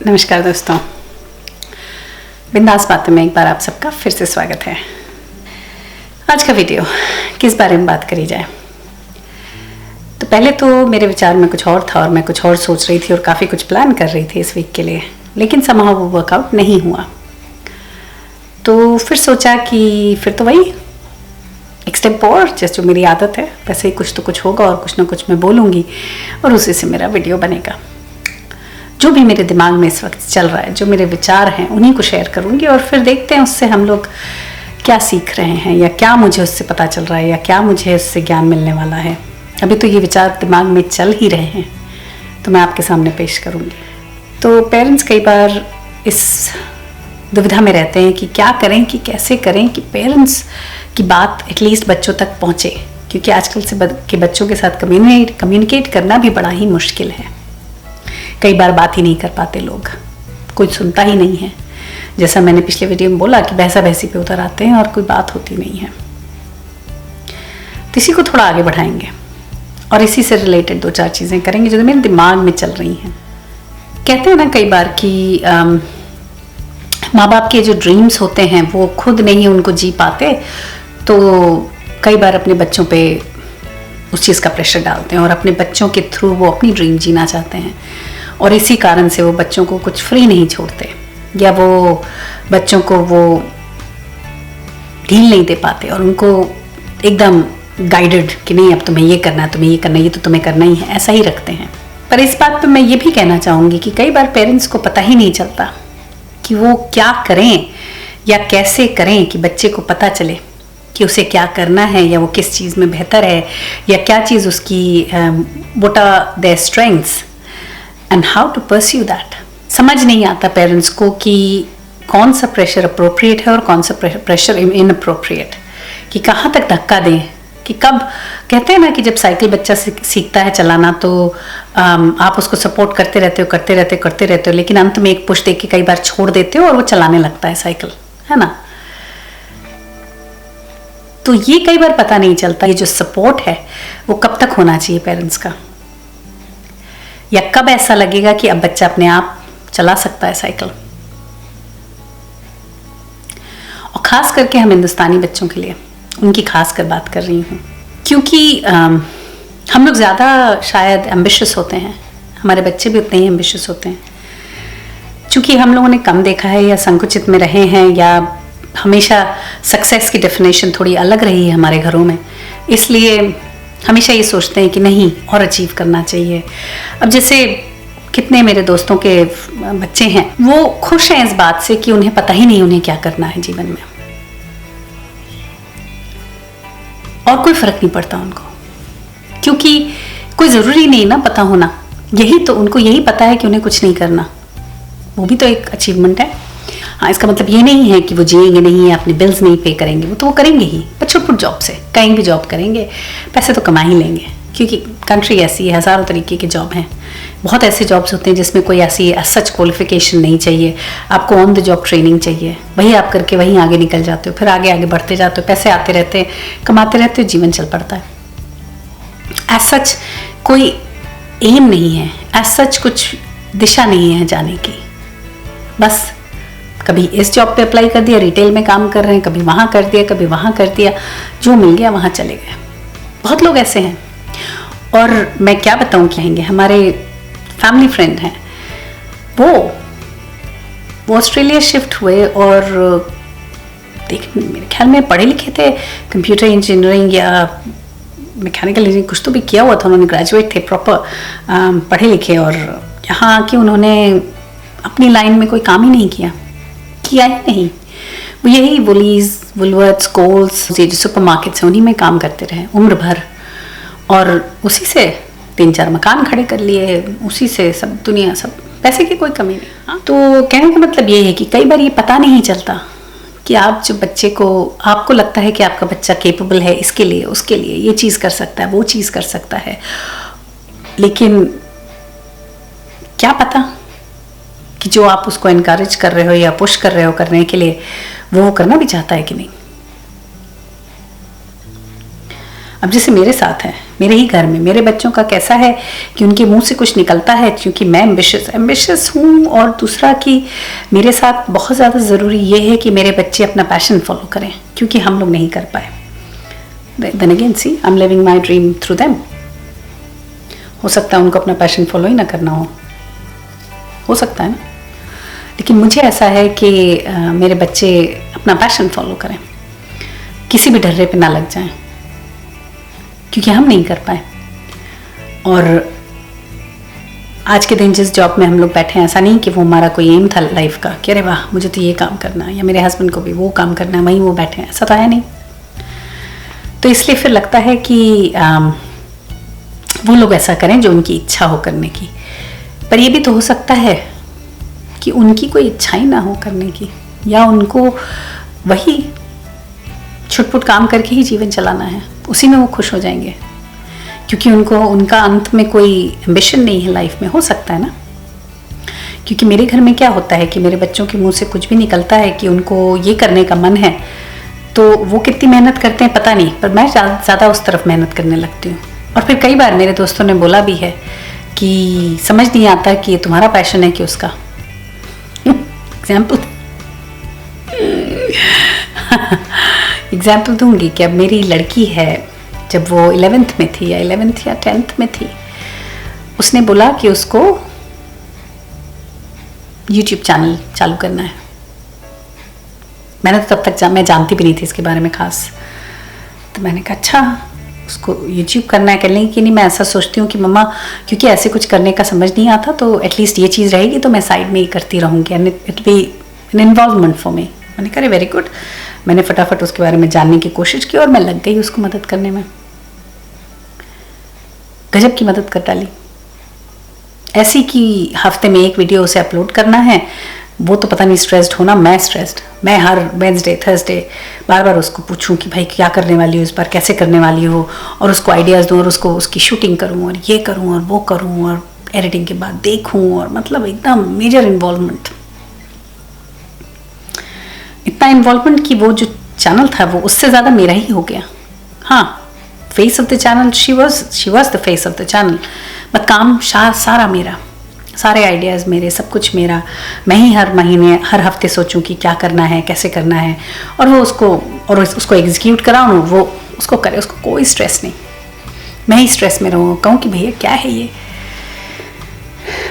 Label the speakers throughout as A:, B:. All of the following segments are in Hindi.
A: नमस्कार दोस्तों, बिंदास बातों में एक बार आप सबका फिर से स्वागत है। आज का वीडियो किस बारे में बात करी जाए। तो पहले तो मेरे विचार में कुछ और था और मैं कुछ और सोच रही थी और काफ़ी कुछ प्लान कर रही थी इस वीक के लिए, लेकिन समहाउ वो वर्कआउट नहीं हुआ। तो फिर सोचा कि फिर तो वही एक स्टेप और, जैसे जो मेरी आदत है वैसे ही कुछ तो कुछ होगा और कुछ ना कुछ मैं बोलूँगी और उसी से मेरा वीडियो बनेगा। जो भी मेरे दिमाग में इस वक्त चल रहा है, जो मेरे विचार हैं, उन्हीं को शेयर करूँगी और फिर देखते हैं उससे हम लोग क्या सीख रहे हैं या क्या मुझे उससे पता चल रहा है या क्या मुझे उससे ज्ञान मिलने वाला है। अभी तो ये विचार दिमाग में चल ही रहे हैं तो मैं आपके सामने पेश करूँगी। तो पेरेंट्स कई बार इस दुविधा में रहते हैं कि क्या करें, कि कैसे करें कि पेरेंट्स की बात एटलीस्ट बच्चों तक पहुँचे, क्योंकि आजकल से के बच्चों के साथ कम्युनिकेट करना भी बड़ा ही मुश्किल है। कई बार बात ही नहीं कर पाते लोग, कोई सुनता ही नहीं है। जैसा मैंने पिछले वीडियो में बोला कि बहसा बहसी पे उतर आते हैं और कोई बात होती नहीं है। तो इसी को थोड़ा आगे बढ़ाएंगे और इसी से रिलेटेड दो चार चीज़ें करेंगे जो मेरे दिमाग में चल रही हैं। कहते हैं ना कई बार कि माँ बाप के जो ड्रीम्स होते हैं वो खुद नहीं उनको जी पाते, तो कई बार अपने बच्चों पे उस चीज़ का प्रेशर डालते हैं और अपने बच्चों के थ्रू वो अपनी ड्रीम जीना चाहते हैं और इसी कारण से वो बच्चों को कुछ फ्री नहीं छोड़ते या वो बच्चों को वो ढील नहीं दे पाते और उनको एकदम गाइडेड कि नहीं अब तुम्हें ये करना है, तुम्हें ये करना है, ये तो तुम्हें करना ही है, ऐसा ही रखते हैं। पर इस बात पे मैं ये भी कहना चाहूँगी कि कई बार पेरेंट्स को पता ही नहीं चलता कि वो क्या करें या कैसे करें कि बच्चे को पता चले कि उसे क्या करना है या वो किस चीज़ में बेहतर है या क्या चीज़ उसकी what are their strengths and how to pursue that. समझ नहीं आता पेरेंट्स को कि कौन सा प्रेशर अप्रोप्रिएट है और कौन सा प्रेशर इनअप्रोप्रिएट, कि कहाँ तक धक्का दें, कि कब। कहते हैं ना कि जब साइकिल बच्चा सीखता है चलाना तो आप उसको सपोर्ट करते रहते हो लेकिन अंत में एक पुश दे के कई बार छोड़ देते हो और वो चलाने लगता है साइकिल, है ना। तो ये कई बार पता नहीं चलता ये जो सपोर्ट है वो कब तक होना चाहिए पेरेंट्स का, या कब ऐसा लगेगा कि अब बच्चा अपने आप चला सकता है साइकिल। और ख़ास करके हम हिंदुस्तानी बच्चों के लिए उनकी खास कर बात कर रही हूँ, क्योंकि हम लोग ज़्यादा शायद एम्बिशियस होते हैं, हमारे बच्चे भी उतने ही एम्बिशियस होते हैं। चूँकि हम लोगों ने कम देखा है या संकुचित में रहे हैं या हमेशा सक्सेस की डेफिनेशन थोड़ी अलग रही है हमारे घरों में, इसलिए हमेशा ये सोचते हैं कि नहीं और अचीव करना चाहिए। अब जैसे कितने मेरे दोस्तों के बच्चे हैं वो खुश हैं इस बात से कि उन्हें पता ही नहीं उन्हें क्या करना है जीवन में और कोई फर्क नहीं पड़ता उनको, क्योंकि कोई ज़रूरी नहीं ना पता होना, यही तो उनको यही पता है कि उन्हें कुछ नहीं करना, वो भी तो एक अचीवमेंट है। हाँ, इसका मतलब ये नहीं है कि वो जिएंगे नहीं या अपने बिल्स नहीं पे करेंगे, वो तो वो करेंगे ही, पर छुटपुट जॉब से कहीं भी जॉब करेंगे, पैसे तो कमा ही लेंगे, क्योंकि कंट्री ऐसी है, हज़ारों तरीके के जॉब हैं। बहुत ऐसे जॉब्स होते हैं जिसमें कोई ऐसी सच क्वालिफिकेशन नहीं चाहिए, आपको ऑन द जॉब ट्रेनिंग चाहिए, वही आप करके वहीं आगे निकल जाते हो, फिर आगे आगे बढ़ते जाते हो, पैसे आते रहते हैं, कमाते रहते हो, जीवन चल पड़ता है। एज सच कोई एम नहीं है, एज सच कुछ दिशा नहीं है जाने की, बस कभी इस जॉब पे अप्लाई कर दिया, रिटेल में काम कर रहे हैं, कभी वहाँ कर दिया, कभी वहाँ कर दिया, जो मिल गया वहाँ चले गए। बहुत लोग ऐसे हैं और मैं क्या बताऊँ, कहेंगे हमारे फैमिली फ्रेंड हैं, वो ऑस्ट्रेलिया शिफ्ट हुए और देख मेरे ख्याल में पढ़े लिखे थे, कंप्यूटर इंजीनियरिंग या मैकेनिकल इंजीनियरिंग कुछ तो भी किया हुआ था, उन्होंने ग्रेजुएट थे प्रॉपर पढ़े लिखे, और यहाँ आके उन्होंने अपनी लाइन में कोई काम ही नहीं किया ही नहीं। वो यही वुलीज, वुलवर्थ्स, कोल्स, ये जो सुपर मार्केट्स हैं उन्हीं में काम करते रहे उम्र भर और उसी से 3-4 मकान खड़े कर लिए, उसी से सब दुनिया, सब पैसे की कोई कमी नहीं। हाँ? तो कहने का मतलब ये है कि कई बार ये पता नहीं चलता कि आप जो बच्चे को, आपको लगता है कि आपका बच्चा कैपेबल है इसके लिए, उसके लिए, ये चीज़ कर सकता है, वो चीज़ कर सकता है, लेकिन क्या पता कि जो आप उसको इनकरेज कर रहे हो या पुश कर रहे हो करने के लिए वो करना भी चाहता है कि नहीं। अब जैसे मेरे साथ है, मेरे ही घर में मेरे बच्चों का कैसा है कि उनके मुंह से कुछ निकलता है क्योंकि मैं एम्बिशियस हूँ, और दूसरा कि मेरे साथ बहुत ज़्यादा ज़रूरी ये है कि मेरे बच्चे अपना पैशन फॉलो करें, क्योंकि हम लोग नहीं कर पाए। Then again see I am living my dream through them. हो सकता है उनको अपना पैशन फॉलो ही ना करना हो सकता है ना, लेकिन मुझे ऐसा है कि मेरे बच्चे अपना पैशन फॉलो करें, किसी भी डर्रे पे ना लग जाएं, क्योंकि हम नहीं कर पाए। और आज के दिन जिस जॉब में हम लोग बैठे हैं, ऐसा नहीं कि वो हमारा कोई एम था लाइफ का कि अरे वाह मुझे तो ये काम करना है, या मेरे हस्बैंड को भी वो काम करना है, वहीं वो बैठे हैं, ऐसा तो है नहीं। तो इसलिए फिर लगता है कि वो लोग ऐसा करें जो उनकी इच्छा हो करने की। पर ये भी तो हो सकता है कि उनकी कोई इच्छा ही ना हो करने की, या उनको वही छुटपुट काम करके ही जीवन चलाना है, उसी में वो खुश हो जाएंगे, क्योंकि उनका अंत में कोई एम्बिशन नहीं है लाइफ में। हो सकता है ना, क्योंकि मेरे घर में क्या होता है कि मेरे बच्चों के मुंह से कुछ भी निकलता है कि उनको ये करने का मन है, तो वो कितनी मेहनत करते हैं पता नहीं, पर मैं ज़्यादा उस तरफ मेहनत करने लगती हूँ। और फिर कई बार मेरे दोस्तों ने बोला भी है कि समझ नहीं आता कि ये तुम्हारा पैशन है कि उसका। एग्जाम्पल दूंगी कि अब मेरी लड़की है, जब वो 11th में थी या 11th या 10th में थी, उसने बोला कि उसको YouTube चैनल चालू करना है। मैंने तो तब तक मैं जानती भी नहीं थी इसके बारे में खास, तो मैंने कहा अच्छा उसको YouTube करना है, कर लेंगे कि नहीं। मैं ऐसा सोचती हूँ कि मम्मा क्योंकि ऐसे कुछ करने का समझ नहीं आता, तो एटलीस्ट ये चीज़ रहेगी तो मैं साइड में ही करती रहूँगी, and it be an involvement for me. मैंने कहा वेरी गुड। मैंने फटाफट उसके बारे में जानने की कोशिश की और मैं लग गई उसको मदद करने में। गजब की मदद कर डाली, ऐसी कि हफ्ते में एक वीडियो उसे अपलोड करना है। वो तो पता नहीं स्ट्रेस्ड होना, मैं स्ट्रेस्ड। मैं हर वेडनेसडे थर्सडे बार बार उसको पूछूं कि भाई क्या करने वाली हो इस बार, कैसे करने वाली हो, और उसको आइडियाज़ दूँ, और उसको उसकी शूटिंग करूँ, और ये करूँ और वो करूँ, और एडिटिंग के बाद देखूँ, और मतलब एकदम मेजर इन्वॉल्वमेंट। इतना इन्वॉल्वमेंट कि वो जो चैनल था वो उससे ज़्यादा मेरा ही हो गया। हाँ, face of the channel she was the face of the channel, but काम सारा मेरा, सारे आइडियाज़ मेरे, सब कुछ मेरा। मैं ही हर महीने हर हफ्ते सोचूं कि क्या करना है, कैसे करना है, और वो उसको एग्जीक्यूट कराऊँ, वो उसको करे, उसको कोई स्ट्रेस नहीं। मैं ही स्ट्रेस में रहूँ, कहूँ कि भैया क्या है ये।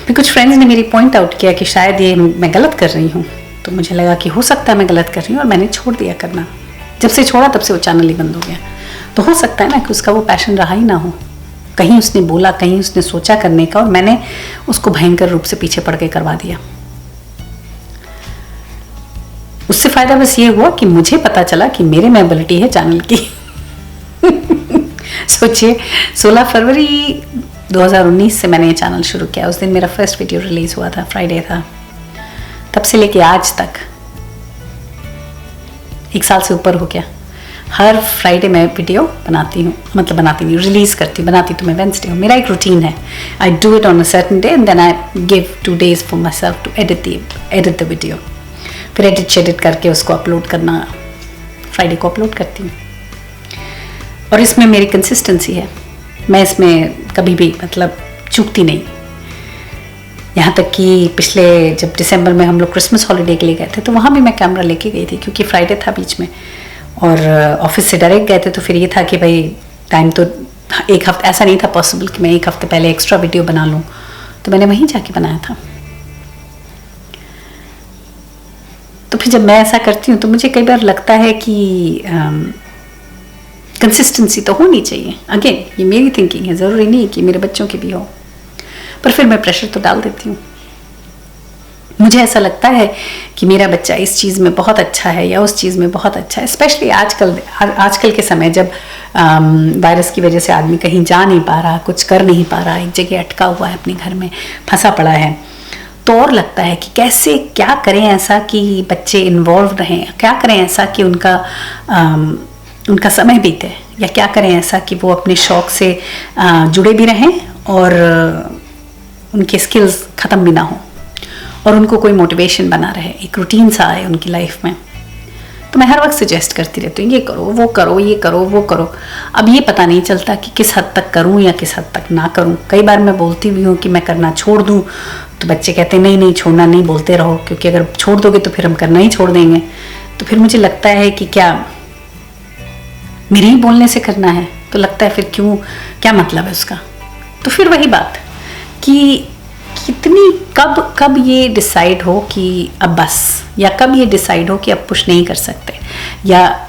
A: फिर कुछ फ्रेंड्स ने मेरी पॉइंट आउट किया कि शायद ये मैं गलत कर रही हूँ, तो मुझे लगा कि हो सकता है मैं गलत कर रही हूँ, और मैंने छोड़ दिया करना। जब से छोड़ा तब से वो चैनल ही बंद हो गया। तो हो सकता है ना कि उसका वो पैशन रहा ही ना हो, कहीं उसने बोला, कहीं उसने सोचा करने का, और मैंने उसको भयंकर रूप से पीछे पड़ के करवा दिया। उससे फायदा बस ये हुआ कि मुझे पता चला कि मेरे में एबिलिटी है चैनल की। सोचिए 16 फरवरी 2019 से मैंने ये चैनल शुरू किया। उस दिन मेरा फर्स्ट वीडियो रिलीज हुआ था, फ्राइडे था। तब से लेके आज तक 1 साल से ऊपर हो गया। हर फ्राइडे मैं वीडियो बनाती हूँ, मतलब बनाती नहीं, रिलीज़ करती हूँ। बनाती तो मैं वेडनेसडे हूँ, मेरा एक रूटीन है। I do it on a certain day and then I give 2 days for myself to edit the video. फिर एडिट करके उसको अपलोड करना, फ्राइडे को अपलोड करती हूँ। और इसमें मेरी कंसिस्टेंसी है, मैं इसमें कभी भी मतलब चूकती नहीं। यहाँ तक कि पिछले जब दिसंबर में हम लोग क्रिसमस हॉलीडे के लिए गए थे, तो वहाँ भी मैं कैमरा लेके गई थी, क्योंकि फ्राइडे था बीच में, और ऑफिस से डायरेक्ट गए थे। तो फिर ये था कि भाई टाइम तो एक हफ्ते, ऐसा नहीं था पॉसिबल कि मैं 1 हफ्ते पहले एक्स्ट्रा वीडियो बना लूँ, तो मैंने वहीं जाके बनाया था। तो फिर जब मैं ऐसा करती हूँ तो मुझे कई बार लगता है कि कंसिस्टेंसी तो होनी चाहिए। अगेन ये मेरी थिंकिंग है, ज़रूरी नहीं कि मेरे बच्चों की भी हो, पर फिर मैं प्रेशर तो डाल देती हूँ। मुझे ऐसा लगता है कि मेरा बच्चा इस चीज़ में बहुत अच्छा है या उस चीज़ में बहुत अच्छा है, स्पेशली आजकल के समय जब वायरस की वजह से आदमी कहीं जा नहीं पा रहा, कुछ कर नहीं पा रहा, एक जगह अटका हुआ है, अपने घर में फंसा पड़ा है, तो और लगता है कि कैसे क्या करें ऐसा कि बच्चे इन्वॉल्व रहें, क्या करें ऐसा कि उनका समय बीते, या क्या करें ऐसा कि वो अपने शौक़ से जुड़े भी रहें और उनके स्किल्स ख़त्म भी ना हो, और उनको कोई मोटिवेशन बना रहे, एक रूटीन सा आए उनकी लाइफ में। तो मैं हर वक्त सजेस्ट करती रहती हूँ, ये करो, वो करो, ये करो, वो करो। अब ये पता नहीं चलता कि किस हद तक करूँ या किस हद तक ना करूँ। कई बार मैं बोलती भी हूँ कि मैं करना छोड़ दूँ, तो बच्चे कहते हैं नहीं नहीं छोड़ना नहीं, बोलते रहो, क्योंकि अगर छोड़ दोगे तो फिर हम करना ही छोड़ देंगे। तो फिर मुझे लगता है कि क्या मेरे ही बोलने से करना है, तो लगता है फिर क्यों, क्या मतलब है उसका। तो फिर वही बात कि कितनी कब ये डिसाइड हो कि अब बस, या कब ये डिसाइड हो कि अब पुश नहीं कर सकते, या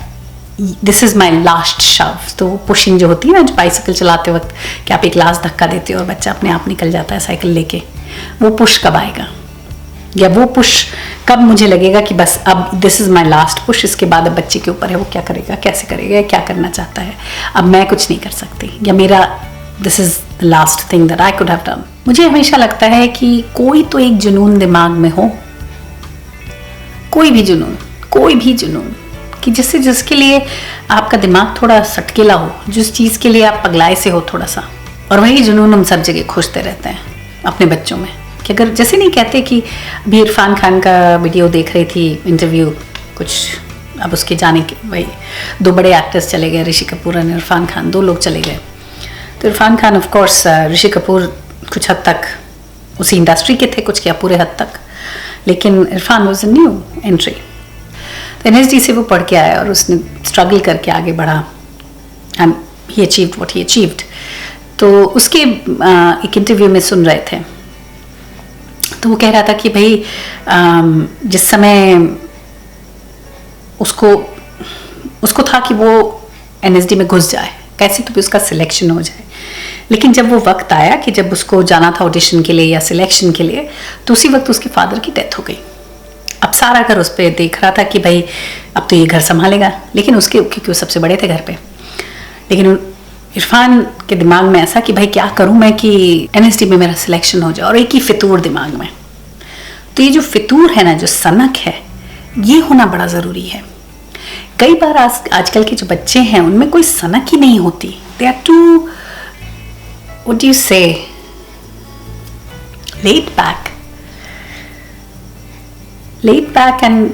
A: दिस इज़ माई लास्ट शव। तो पुशिंग जो होती है ना, जो बाइसिकल चलाते वक्त कि आप एक लास्ट धक्का देते हो और बच्चा अपने आप निकल जाता है साइकिल लेके, वो पुश कब आएगा, या वो पुश कब मुझे लगेगा कि बस अब this is my last push, इसके बाद अब बच्चे के ऊपर है वो क्या करेगा, कैसे करेगा, क्या करना चाहता है, अब मैं कुछ नहीं कर सकती, या मेरा this is the last thing that I could have done. मुझे हमेशा लगता है कि कोई तो एक जुनून दिमाग में हो, कोई भी जुनून कि जिसके लिए आपका दिमाग थोड़ा सटकेला हो, जिस चीज़ के लिए आप पगलाए से हो थोड़ा सा। और वही जुनून हम सब जगह खोजते रहते हैं अपने बच्चों में। कि अगर जैसे नहीं कहते कि अभी इरफान खान का वीडियो देख रही थी, इंटरव्यू कुछ, अब उसके जाने के वही 2 बड़े एक्टर्स चले गए, ऋषि कपूर और इरफान खान, 2 लोग चले गए। तो इरफान खान ऑफ कोर्स, ऋषि कपूर कुछ हद तक उसी इंडस्ट्री के थे, कुछ क्या पूरे हद तक, लेकिन Irfan was a new entry. तो NSD से वो पढ़ के आया और उसने स्ट्रगल करके आगे बढ़ा, and he achieved what he achieved. तो उसके एक इंटरव्यू में सुन रहे थे, तो वो कह रहा था कि भाई जिस समय उसको था कि वो NSD में घुस जाए, कैसे तो भी उसका सिलेक्शन हो जाए, लेकिन जब वो वक्त आया कि जब उसको जाना था ऑडिशन के लिए या सिलेक्शन के लिए, तो उसी वक्त उसके फादर की डेथ हो गई। अब सारा घर उस पर देख रहा था कि भाई अब तो ये घर संभालेगा, लेकिन उसके क्योंकि वो सबसे बड़े थे घर पे, लेकिन इरफान के दिमाग में ऐसा कि भाई क्या करूं मैं कि NSD में मेरा सिलेक्शन हो जाए, और एक ही फितूर दिमाग में। तो ये जो फितूर है ना, जो सनक है, ये होना बड़ा ज़रूरी है। कई बार आजकल के जो बच्चे हैं उनमें कोई सनक ही नहीं होती, they are too, what do you say, laid back and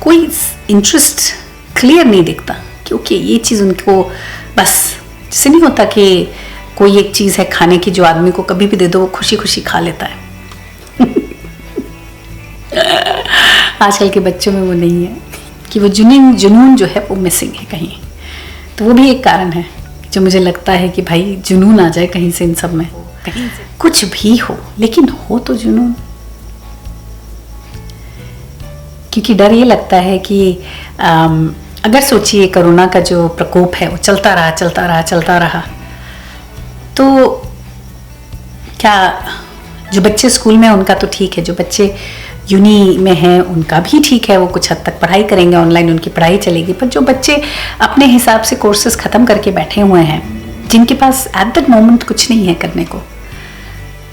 A: कोई इंटरेस्ट क्लियर नहीं दिखता, क्योंकि ये चीज़ उनको बस, जैसे नहीं होता कि कोई एक चीज़ है खाने की जो आदमी को कभी भी दे दो वो खुशी खुशी खा लेता है। आजकल के बच्चों में वो नहीं है, कि वो जुनून जो है वो मिसिंग है कहीं। तो वो भी एक कारण है जो मुझे लगता है कि भाई जुनून आ जाए कहीं से इन सब में, कहीं से कुछ भी हो, लेकिन हो तो जुनून। क्योंकि डर ये लगता है कि अगर सोचिए कोरोना का जो प्रकोप है वो चलता रहा, तो क्या जो बच्चे स्कूल में उनका तो ठीक है, जो बच्चे यूनी में हैं उनका भी ठीक है, वो कुछ हद तक पढ़ाई करेंगे, ऑनलाइन उनकी पढ़ाई चलेगी। पर जो बच्चे अपने हिसाब से कोर्सेज ख़त्म करके बैठे हुए हैं, जिनके पास एट दैट मोमेंट कुछ नहीं है करने को,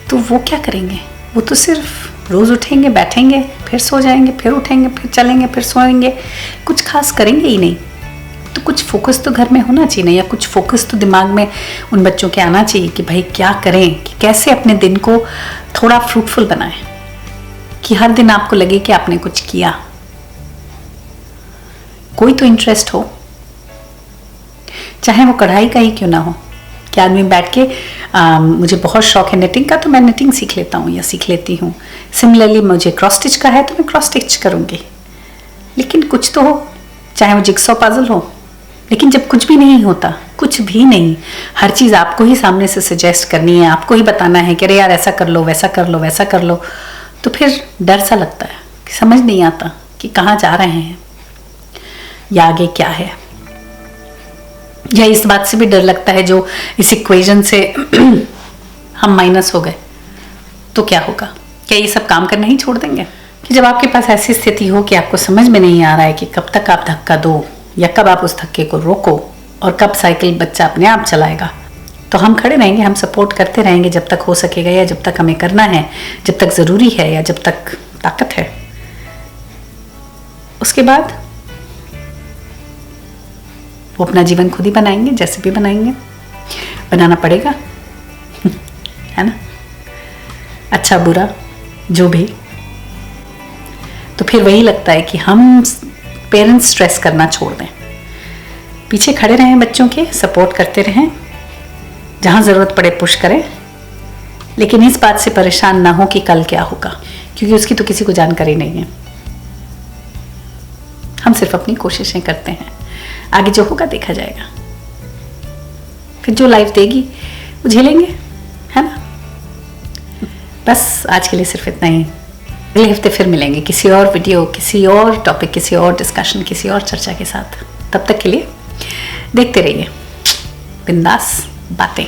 A: तो वो क्या करेंगे? वो तो सिर्फ रोज़ उठेंगे, बैठेंगे, फिर सो जाएंगे, फिर उठेंगे, फिर चलेंगे, फिर सोएंगे, कुछ खास करेंगे ही नहीं। तो कुछ फोकस तो घर में होना चाहिए ना, या कुछ फोकस तो दिमाग में उन बच्चों के आना चाहिए कि भाई क्या करें, कि कैसे अपने दिन को थोड़ा फ्रूटफुल बनाएं, कि हर दिन आपको लगे कि आपने कुछ किया, कोई तो इंटरेस्ट हो, चाहे वो कढ़ाई का ही क्यों ना हो, कि आदमी बैठ के मुझे बहुत शौक है निटिंग का, तो मैं निटिंग सीख लेता हूँ या सीख लेती हूँ। सिमिलरली मुझे क्रॉस स्टिच का है तो मैं क्रॉस स्टिच करूँगी, लेकिन कुछ तो हो, चाहे वो जिक्सॉ पजल हो। लेकिन जब कुछ भी नहीं होता, कुछ भी नहीं, हर चीज़ आपको ही सामने से सजेस्ट करनी है, आपको ही बताना है कि अरे यार ऐसा कर लो, वैसा कर लो, वैसा कर लो, तो फिर डर सा लगता है कि समझ नहीं आता कि कहाँ जा रहे हैं या आगे क्या है। या इस बात से भी डर लगता है जो इस इक्वेशन से हम माइनस हो गए तो क्या होगा, क्या ये सब काम करना ही छोड़ देंगे? कि जब आपके पास ऐसी स्थिति हो कि आपको समझ में नहीं आ रहा है कि कब तक आप धक्का दो या कब आप उस धक्के को रोको और कब साइकिल बच्चा अपने आप चलाएगा, तो हम खड़े रहेंगे, हम सपोर्ट करते रहेंगे जब तक हो सकेगा, या जब तक हमें करना है, जब तक ज़रूरी है, या जब तक ताकत है। उसके बाद वो अपना जीवन खुद ही बनाएंगे, जैसे भी बनाएंगे, बनाना पड़ेगा है ना, अच्छा बुरा जो भी। तो फिर वही लगता है कि हम पेरेंट्स स्ट्रेस करना छोड़ दें, पीछे खड़े रहें, बच्चों के सपोर्ट करते रहें, जहाँ ज़रूरत पड़े पुश करें, लेकिन इस बात से परेशान ना हो कि कल क्या होगा, क्योंकि उसकी तो किसी को जानकारी नहीं है। हम सिर्फ अपनी कोशिशें करते हैं, आगे जो होगा देखा जाएगा, फिर जो लाइफ देगी वो झेलेंगे, है ना। बस आज के लिए सिर्फ इतना ही। अगले हफ्ते फिर मिलेंगे किसी और वीडियो, किसी और टॉपिक, किसी और डिस्कशन, किसी और चर्चा के साथ। तब तक के लिए देखते रहिए बिंदास बातें।